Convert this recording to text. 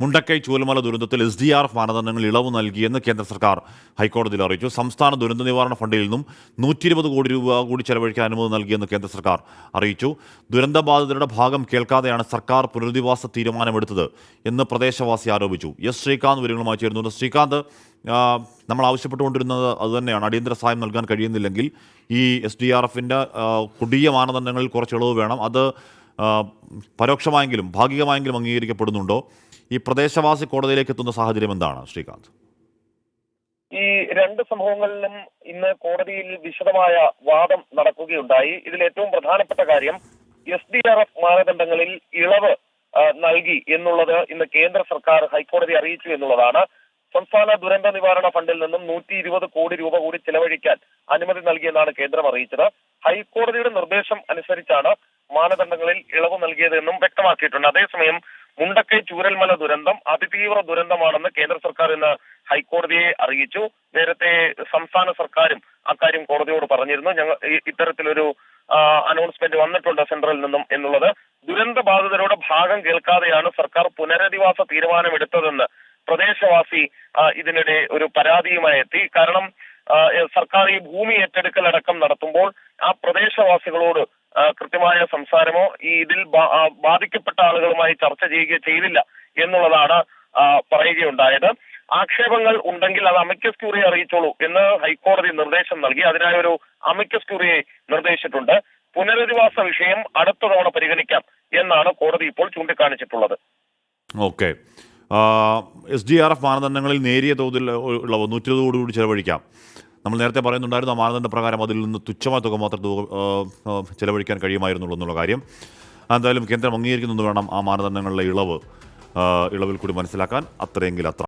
മുണ്ടക്കൈ ചൂലമല ദുരന്തത്തിൽ SDRF മാനദണ്ഡങ്ങൾ ഇളവ് നൽകിയെന്ന് കേന്ദ്ര സർക്കാർ ഹൈക്കോടതിയിൽ അറിയിച്ചു. സംസ്ഥാന ദുരന്ത നിവാരണ ഫണ്ടിൽ നിന്നും 120 കോടി രൂപ കൂടി ചെലവഴിക്കാൻ അനുമതി നൽകിയെന്ന് കേന്ദ്ര സർക്കാർ അറിയിച്ചു. ദുരന്തബാധിതരുടെ ഭാഗം കേൾക്കാതെയാണ് സർക്കാർ പുനരധിവാസ തീരുമാനമെടുത്തത് എന്ന് പ്രദേശവാസി ആരോപിച്ചു. ശ്രീകാന്ത് വിവരങ്ങളുമായി ചേരുന്നു. ശ്രീകാന്ത്, നമ്മൾ ആവശ്യപ്പെട്ടുകൊണ്ടിരുന്നത് അതുതന്നെയാണ്. അടിയന്തര സഹായം നൽകാൻ കഴിയുന്നില്ലെങ്കിൽ ഈ SDRFിൻ്റെ കൊടിയ മാനദണ്ഡങ്ങളിൽ കുറച്ച് ഇളവ് വേണം. അത് പരോക്ഷമായെങ്കിലും ഭാഗികമായെങ്കിലും അംഗീകരിക്കപ്പെടുന്നുണ്ടോ? ഈ പ്രദേശവാസി കോടതിയിലേക്ക് എത്തുന്ന സാഹചര്യം എന്താണ് ശ്രീകാന്ത്? ഈ രണ്ട് സംഭവങ്ങളിലും ഇന്ന് കോടതിയിൽ വിശദമായ വാദം നടക്കുകയുണ്ടായി. ഇതിൽ ഏറ്റവും പ്രധാനപ്പെട്ട കാര്യം SDRF മാനദണ്ഡങ്ങളിൽ ഇളവ് നൽകി എന്നുള്ളത് ഇന്ന് കേന്ദ്ര സർക്കാർ ഹൈക്കോടതി അറിയിച്ചു എന്നുള്ളതാണ്. സംസ്ഥാന ദുരന്ത നിവാരണ ഫണ്ടിൽ നിന്നും 120 കോടി രൂപ കൂടി ചെലവഴിക്കാൻ അനുമതി നൽകിയെന്നാണ് കേന്ദ്രം അറിയിച്ചത്. ഹൈക്കോടതിയുടെ നിർദ്ദേശം അനുസരിച്ചാണ് മാനദണ്ഡങ്ങളിൽ ഇളവ് നൽകിയതെന്നും വ്യക്തമാക്കിയിട്ടുണ്ട്. അതേസമയം മുണ്ടക്കൈ ചൂരൽമല ദുരന്തം അതിതീവ്ര ദുരന്തമാണെന്ന് കേന്ദ്ര സർക്കാർ ഇന്ന് ഹൈക്കോടതിയെ അറിയിച്ചു. നേരത്തെ സംസ്ഥാന സർക്കാരും അക്കാര്യം കോടതിയോട് പറഞ്ഞിരുന്നു. ഞങ്ങൾ ഇത്തരത്തിലൊരു അനൗൺസ്മെന്റ് വന്നിട്ടുണ്ട് സെൻട്രലിൽ നിന്നും എന്നുള്ളത്. ദുരന്ത ബാധിതരുടെ ഭാഗം കേൾക്കാതെയാണ് സർക്കാർ പുനരധിവാസ തീരുമാനമെടുത്തതെന്ന് പ്രദേശവാസി ഇതിനിടെ ഒരു പരാതിയുമായി എത്തി. കാരണം സർക്കാർ ഈ ഭൂമി ഏറ്റെടുക്കൽ അടക്കം നടത്തുമ്പോൾ ആ പ്രദേശവാസികളോട് കൃത്യമായ സംസാരമോ ഇതിൽ ബാധിക്കപ്പെട്ട ആളുകളുമായി ചർച്ച ചെയ്യുകയോ ചെയ്തില്ല എന്നുള്ളതാണ് പറയുകയുണ്ടായത്. ആക്ഷേപങ്ങൾ ഉണ്ടെങ്കിൽ അത് അമിക്കസ് ക്യൂറിയെ അറിയിച്ചോളൂ എന്ന് ഹൈക്കോടതി നിർദ്ദേശം നൽകി. അതിനായി ഒരു അമിക്കസ് ക്യൂറിയെ നിർദ്ദേശിച്ചിട്ടുണ്ട്. പുനരധിവാസ വിഷയം അടുത്ത തവണ പരിഗണിക്കാം എന്നാണ് കോടതി ഇപ്പോൾ ചൂണ്ടിക്കാണിച്ചിട്ടുള്ളത്. ഓക്കെ, SDRF മാനദണ്ഡങ്ങളിൽ നേരിയ തോതിൽ ഉള്ള 120 കോടി കൂടി ചെലവഴിക്കാം. നമ്മൾ നേരത്തെ പറയുന്നുണ്ടായിരുന്നു ആ മാനദണ്ഡ പ്രകാരം അതിൽ നിന്ന് തുച്ഛമായ തുക മാത്രം ചെലവഴിക്കാൻ കഴിയുമായിരുന്നുള്ളൂ എന്നുള്ള കാര്യം. എന്തായാലും കേന്ദ്രം അംഗീകരിക്കുന്നത് വേണം ആ മാനദണ്ഡങ്ങളിലെ ഇളവിൽ കൂടി മനസ്സിലാക്കാൻ. അത്രയെങ്കിൽ അത്ര.